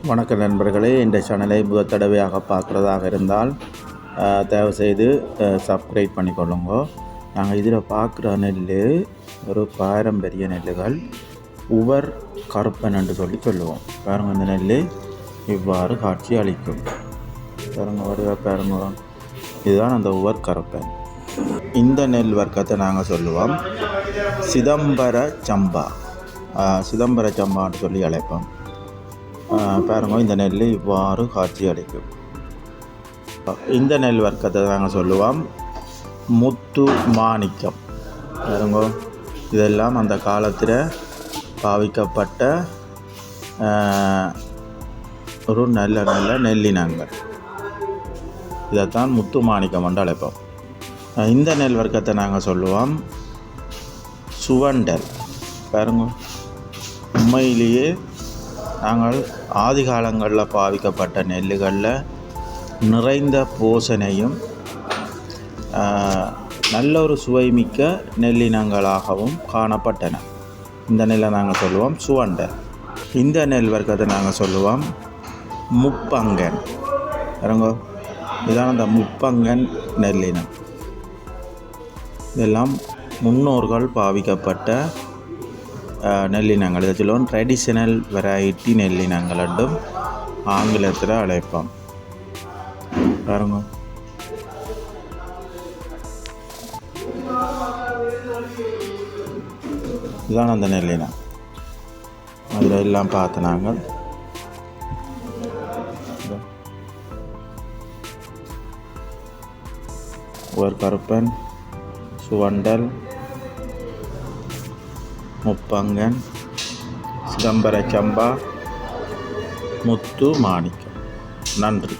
வணக்கம் நண்பர்களே, இந்த சேனலை முதல் தடவையாக பார்க்குறதாக இருந்தால் தயவுசெய்து சப்ஸ்கிரைப் பண்ணிக்கொள்ளுங்க. நாங்கள் இதில் பார்க்குற நெல் ஒரு பாரம்பரிய நெல்லுகள் உவர் கருப்பன் என்று சொல்லுவோம். பாருங்க, இந்த நெல் இவ்வாறு காட்சி அளிக்கும். பாருங்க, இதுதான் அந்த உவர் கருப்பன். இந்த நெல் வர்க்கத்தை நாங்கள் சொல்லுவோம் சிதம்பர சம்பா. சிதம்பர சம்பான்னு சொல்லி அழைப்போம். பாருங்க, இந்த நெல் இவ்வாறு காட்சி அளிக்கும். இந்த நெல் வர்க்கத்தை நாங்கள் சொல்லுவோம் முத்து மாணிக்கம். பாருங்க, இதெல்லாம் அந்த காலத்தில் பாவிக்கப்பட்ட ஒரு நல்ல நெல்லினங்கள். இதைத்தான் முத்து மாணிக்கம் என்று அழைப்போம். இந்த நெல் வர்க்கத்தை நாங்கள் சொல்லுவோம் சுவண்டல். பாருங்க, உண்மையிலேயே நாங்கள் ஆதி காலங்களில் பாவிக்கப்பட்ட நெல்லுகளில் நிறைந்த போசனையும் நல்ல ஒரு சுவைமிக்க நெல்லினங்களாகவும் காணப்பட்டன. இந்த நெல்லை நாங்கள் சொல்லுவோம் சுவண்டல். இந்த நெல் வர்க்கத்தை நாங்கள் சொல்லுவோம் முப்பங்கன். பாருங்க, இதான் அந்த முப்பங்கன் நெல்லினம். இதெல்லாம் முன்னோர்கள் பாவிக்கப்பட்ட நெல்லினங்கள். இதை சொல்லுவோம் ட்ரெடிஷ்னல் வெரைட்டி நெல்லினங்கள் என்றும் ஆங்கிலத்தில் அழைப்போம். பாருங்க, இதுதான் அந்த நெல்லினம். அதில் எல்லாம் பார்த்து நாங்கள் ஒரு கருப்பன், சுவண்டல், முப்பங்கன், சிதம்பர சம்பா, முத்து மாணிக்கம். நன்றி.